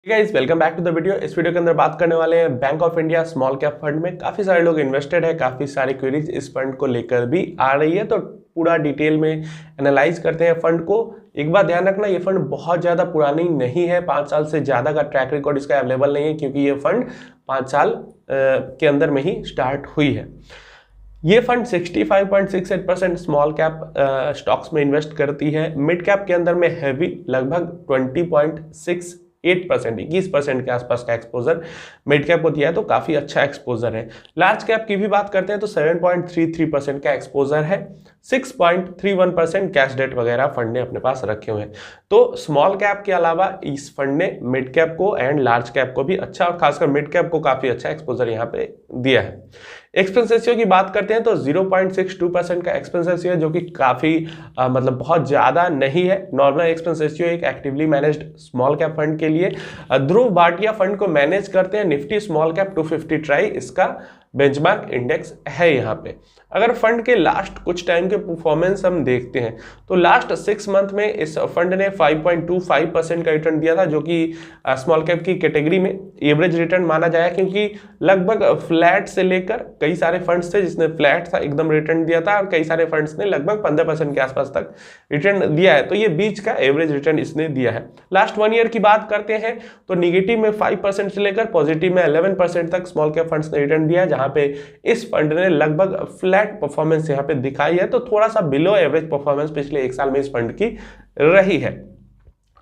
Guys welcome back to the video. इस वीडियो के अंदर बात करने वाले हैं Bank of India small cap fund में काफी सारे लोग इन्वेस्टेड है, काफी सारी क्वेरीज इस फंड को लेकर भी आ रही है, तो पूरा डिटेल में एनालाइज करते हैं फंड को। एक बात ध्यान रखना, ये फंड बहुत ज्यादा पुरानी नहीं है, 5 साल से ज्यादा का ट्रैक रिकॉर्ड इसका अवेलेबल नहीं है, क्योंकि ये फंड 5 साल के अंदर में ही स्टार्ट हुई है। ये फंड 65.68% स्मॉल कैप स्टॉक्स में इन्वेस्ट करती है। मिड कैप के अंदर में हैवी लगभग 21% के आसपास का एक्सपोजर मिड कैप को दिया है, तो काफी अच्छा एक्सपोजर है। लार्ज कैप की भी बात करते हैं तो 7.33% का एक्सपोजर है। 6.31% कैश डेट वगैरह फंड ने अपने पास रखे हुए हैं। तो स्मॉल कैप के अलावा इस फंड ने मिड कैप को एंड लार्ज कैप को भी अच्छा, और खासकर मिड कैप को काफी अच्छा एक्सपोजर यहाँ पे दिया है। एक्सपेंस रेशियो की बात करते हैं तो 0.62% का एक्सपेंस रेशियो है, जो कि काफी मतलब बहुत ज्यादा नहीं है। नॉर्मल एक्सपेंस रेशियो एक actively managed small cap fund के लिए। ध्रुव भाटिया फंड को मैनेज करते हैं। निफ्टी स्मॉल कैप 250 ट्राई इसका बेंचमार्क इंडेक्स है यहाँ पे। अगर फंड के लास्ट कुछ टाइम के परफॉर्मेंस हम देखते हैं तो लास्ट 6 मंथ में इस फंड ने 5.25% का रिटर्न दिया था, जो कि स्मॉल कैप की कैटेगरी में एवरेज रिटर्न माना जाए, क्योंकि लगभग फ्लैट से लेकर कई सारे फंड्स थे जिसने फ्लैट था एकदम रिटर्न दिया था, और कई सारे फंड्स ने लगभग 15% के आसपास तक रिटर्न दिया है। तो ये बीच का एवरेज रिटर्न इसने दिया है। लास्ट 1 ईयर की बात करते हैं तो निगेटिव में 5% से लेकर पॉजिटिव में 11% तक स्मॉल कैप फंड्स ने रिटर्न दिया है, जहां पे इस फंड ने लगभग फ्लैट परफॉर्मेंस यहां पे दिखाई है, तो थोड़ा सा बिलो एवरेज परफॉर्मेंस पिछले 1 साल में इस फंड की रही है।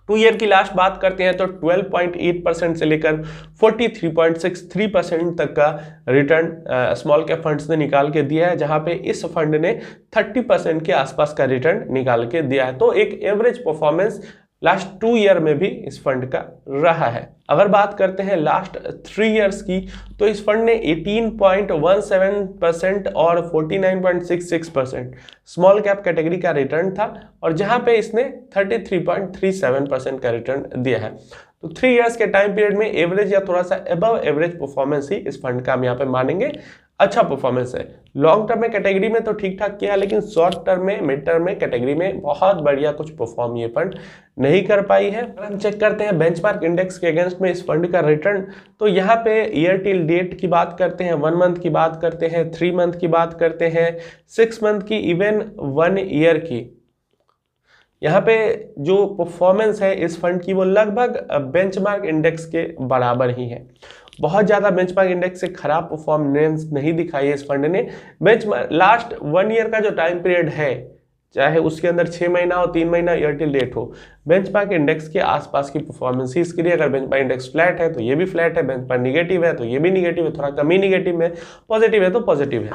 2 ईयर की लास्ट बात करते हैं तो 12.8% से लेकर 43.63% तक का रिटर्न स्मॉल कैप फंड्स ने निकाल के दिया है, जहां पे इस फंड ने 30% के आसपास का रिटर्न निकाल के दिया है। तो एक एवरेज परफॉर्मेंस लास्ट 2 ईयर में भी इस फंड का रहा है। अगर बात करते हैं लास्ट 3 इयर्स की तो इस फंड ने 18.17% और 49.66% स्मॉल कैप कैटेगरी का रिटर्न था, और जहां पे इसने 33.37% का रिटर्न दिया है। तो 3 इयर्स के टाइम पीरियड में एवरेज या थोड़ा सा अबव एवरेज परफॉर्मेंस ही इस फंड का हम यहाँ पे मानेंगे अच्छा परफॉर्मेंस है। लॉन्ग टर्म में कैटेगरी में तो ठीक ठाक किया है, लेकिन शॉर्ट टर्म में मिड टर्म में कैटेगरी में बहुत बढ़िया कुछ परफॉर्म ये फंड नहीं कर पाई है। अगर हम चेक करते हैं बेंचमार्क इंडेक्स के अगेंस्ट में इस फंड का रिटर्न, तो यहाँ पे ईयर टिल डेट की बात करते हैं, 1 मंथ की बात करते हैं, 3 मंथ की बात करते हैं, 6 मंथ की, इवन 1 ईयर की, यहाँ पे जो परफॉर्मेंस है इस फंड की वो लगभग बेंचमार्क इंडेक्स के बराबर ही है। बहुत ज़्यादा बेंचमार्क इंडेक्स से खराब परफॉर्मेंस नहीं दिखाई है इस फंड ने। बेंचमार्क लास्ट 1 ईयर का जो टाइम पीरियड है, चाहे उसके अंदर 6 महीना हो, 3 महीना ईयर टिल डेट हो, बेंचमार्क इंडेक्स के आसपास की परफॉर्मेंस ही इसके लिए। अगर बेंचमार्क इंडेक्स फ्लैट है तो ये भी फ्लैट है, बेंचमार्क निगेटिव है तो ये भी निगेटिव है, थोड़ा कम ही निगेटिव में, पॉजिटिव है तो पॉजिटिव है।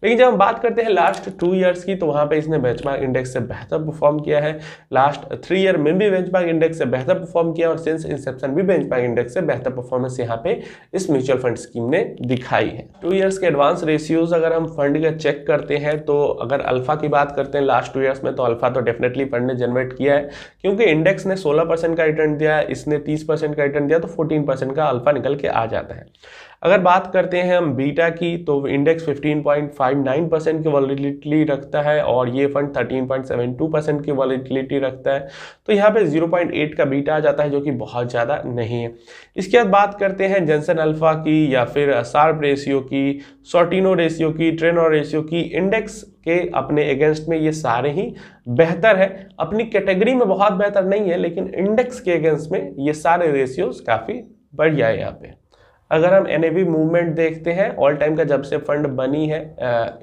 लेकिन जब हम बात करते हैं लास्ट 2 इयर्स की, तो वहाँ पे इसने बेंचमार्क इंडेक्स से बेहतर परफॉर्म किया है। लास्ट 3 ईयर में भी बेंचमार्क इंडेक्स से बेहतर परफॉर्म किया, और सिंस इंसेप्शन भी बेंचमार्क इंडेक्स से बेहतर परफॉर्मेंस यहाँ पे इस म्यूचुअल फंड स्कीम ने दिखाई है। 2 इयर्स के एडवांस रेशियोज अगर हम फंड का चेक करते हैं तो अगर अल्फा की बात करते हैं लास्ट 2 इयर्स में, तो अल्फा तो डेफिनेटली फंड ने जनरेट किया है, क्योंकि इंडेक्स ने 16% का रिटर्न दिया है, इसने 30% का रिटर्न दिया, तो 14% का अल्फा निकल के आ जाता है। अगर बात करते हैं हम बीटा की, तो इंडेक्स 15.59% की वॉलेटिलिटी रखता है, और ये फंड 13.72% की वॉलेटिलिटी रखता है, तो यहाँ पे 0.8 का बीटा आ जाता है, जो कि बहुत ज़्यादा नहीं है। इसके बाद बात करते हैं जेंसन अल्फा की, या फिर शार्प रेशियो की, सॉर्टिनो रेशियो की, ट्रेनर रेशियो की। इंडेक्स के अपने अगेंस्ट में ये सारे ही बेहतर है, अपनी कैटेगरी में बहुत बेहतर नहीं है, लेकिन इंडेक्स के अगेंस्ट में ये सारे रेशियोज काफ़ी बढ़िया है यहाँ पे। अगर हम NAV मूवमेंट देखते हैं ऑल टाइम का, जब से फंड बनी है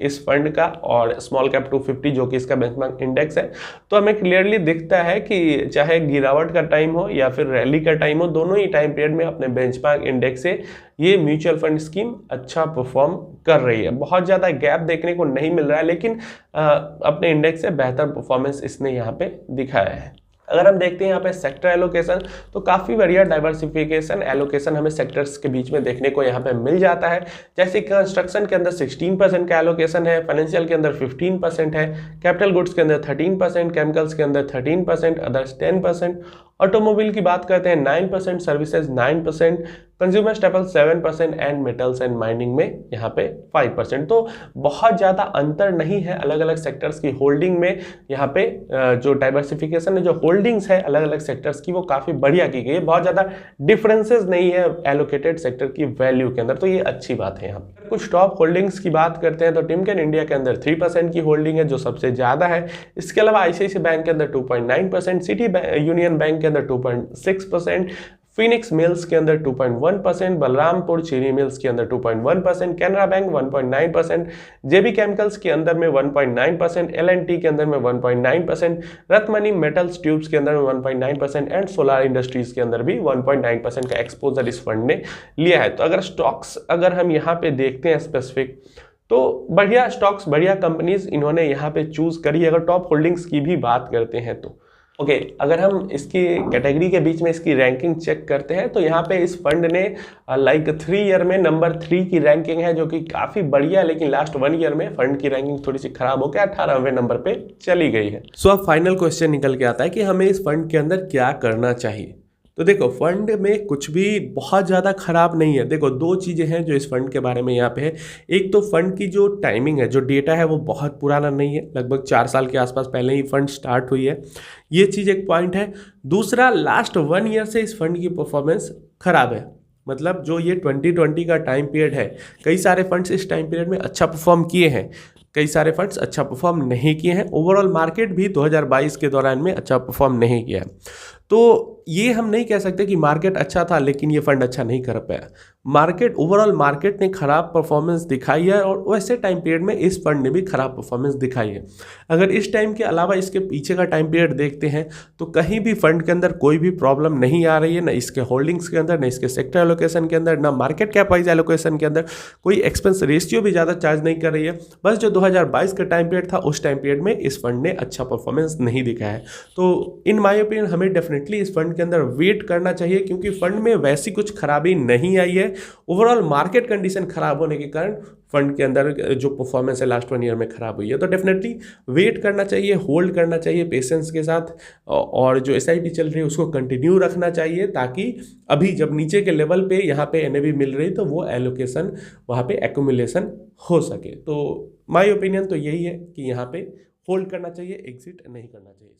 इस फंड का, और स्मॉल कैप 250 जो कि इसका बेंचमार्क इंडेक्स है, तो हमें क्लियरली दिखता है कि चाहे गिरावट का टाइम हो या फिर रैली का टाइम हो, दोनों ही टाइम पीरियड में अपने बेंचमार्क इंडेक्स से ये म्यूचुअल फंड स्कीम अच्छा परफॉर्म कर रही है। बहुत ज़्यादा गैप देखने को नहीं मिल रहा है, लेकिन अपने इंडेक्स से बेहतर परफॉर्मेंस इसने यहाँ पे दिखाया है। अगर हम देखते हैं यहाँ पे सेक्टर एलोकेशन, तो काफ़ी बढ़िया डाइवर्सिफिकेशन एलोकेशन हमें सेक्टर्स के बीच में देखने को यहाँ पे मिल जाता है। जैसे कंस्ट्रक्शन के अंदर 16% का एलोकेशन है, फाइनेंशियल के अंदर 15% है, कैपिटल गुड्स के अंदर 13%, केमिकल्स के अंदर 13%, अदर्स 10%, ऑटोमोबाइल की बात करते हैं 9%, services 9%, consumer staple 7% and metals and mining में यहाँ पे 5%। तो बहुत ज़्यादा अंतर नहीं है अलग अलग सेक्टर्स की होल्डिंग में। यहाँ पे जो डाइवर्सिफिकेशन है, जो होल्डिंग्स है अलग अलग सेक्टर्स की, वो काफ़ी बढ़िया की गई है। बहुत ज़्यादा डिफरेंसेस नहीं है एलोकेटेड सेक्टर की वैल्यू के अंदर, तो ये अच्छी बात है। यहाँ पे कुछ टॉप होल्डिंग्स की बात करते हैं तो टिमकेन इंडिया के अंदर 3% की होल्डिंग है, जो सबसे ज़्यादा है। इसके अलावा आईसीआईसीआई बैंक के अंदर 2.9%, सिटी यूनियन बैंक के अंदर 2.6%, फिनिक्स मिल्स के अंदर 2.1%, बलरामपुर चीनी मिल्स के अंदर 2.1%, कैनरा बैंक 1.9%, जेबी केमिकल्स के अंदर में 1.9%, एलएनटी के अंदर में 1.9%, रत्मनी मेटल्स ट्यूब्स के अंदर में 1.9% एंड सोलार इंडस्ट्रीज के अंदर भी 1.9% का एक्सपोजर इस फंड ने लिया है। तो अगर स्टॉक्स अगर हम यहाँ पे देखते हैं स्पेसिफिक, तो बढ़िया स्टॉक्स, बढ़िया कंपनीज इन्होंने यहाँ पे चूज करी। अगर टॉप होल्डिंग्स की भी बात करते हैं तो अगर हम इसकी कैटेगरी के बीच में इसकी रैंकिंग चेक करते हैं तो यहाँ पे इस फंड ने लाइक 3 ईयर में नंबर 3 की रैंकिंग है, जो कि काफ़ी बढ़िया है। लेकिन लास्ट 1 ईयर में फंड की रैंकिंग थोड़ी सी खराब होकर 18वें नंबर पे चली गई है। सो अब फाइनल क्वेश्चन निकल के आता है कि हमें इस फंड के अंदर क्या करना चाहिए। तो देखो, फंड में कुछ भी बहुत ज़्यादा खराब नहीं है। देखो, 2 चीज़ें हैं जो इस फंड के बारे में यहाँ पे है। एक तो फंड की जो टाइमिंग है, जो डेटा है, वो बहुत पुराना नहीं है, लगभग 4 साल के आसपास पहले ही फंड स्टार्ट हुई है, ये चीज़ एक पॉइंट है। दूसरा, लास्ट 1 ईयर से इस फंड की परफॉर्मेंस खराब है। मतलब जो ये 2020 का टाइम पीरियड है, कई सारे फंड्स इस टाइम पीरियड में अच्छा परफॉर्म किए हैं, कई सारे फंड्स अच्छा परफॉर्म नहीं किए हैं। ओवरऑल मार्केट भी 2022 के दौरान में अच्छा परफॉर्म नहीं किया है। तो ये हम नहीं कह सकते कि मार्केट अच्छा था लेकिन ये फंड अच्छा नहीं कर पाया। मार्केट, ओवरऑल मार्केट ने खराब परफॉर्मेंस दिखाई है और वैसे टाइम पीरियड में इस फंड ने भी खराब परफॉर्मेंस दिखाई है। अगर इस टाइम के अलावा इसके पीछे का टाइम पीरियड देखते हैं तो कहीं भी फंड के अंदर कोई भी प्रॉब्लम नहीं आ रही है, ना इसके होल्डिंग्स के अंदर, ना इसके सेक्टर एलोकेशन के अंदर, ना मार्केट कैप वाइज एलोकेशन के अंदर। कोई एक्सपेंस रेशियो भी ज़्यादा चार्ज नहीं कर रही है। बस जो 2022 का टाइम पीरियड था, उस टाइम पीरियड में इस फंड ने अच्छा परफॉर्मेंस नहीं दिखाया है। तो इन माय ओपिनियन हमें डेफिनेटली इस फंड के अंदर वेट करना चाहिए, क्योंकि फंड में वैसी कुछ खराबी नहीं आई है। ओवरऑल मार्केट कंडीशन खराब होने के कारण फंड के अंदर जो परफॉर्मेंस है लास्ट 1 ईयर में खराब हुई है। तो डेफिनेटली वेट करना चाहिए, होल्ड करना चाहिए पेशेंस के साथ, और जो एसआईपी चल रही है उसको कंटिन्यू रखना चाहिए, ताकि अभी जब नीचे के लेवल पे यहाँ पे एनएवी मिल रही तो वो एलोकेशन वहाँ पे एक्यूमुलेशन हो सके। तो माय ओपिनियन तो यही है कि यहाँ पे होल्ड करना चाहिए, एग्जिट नहीं करना चाहिए।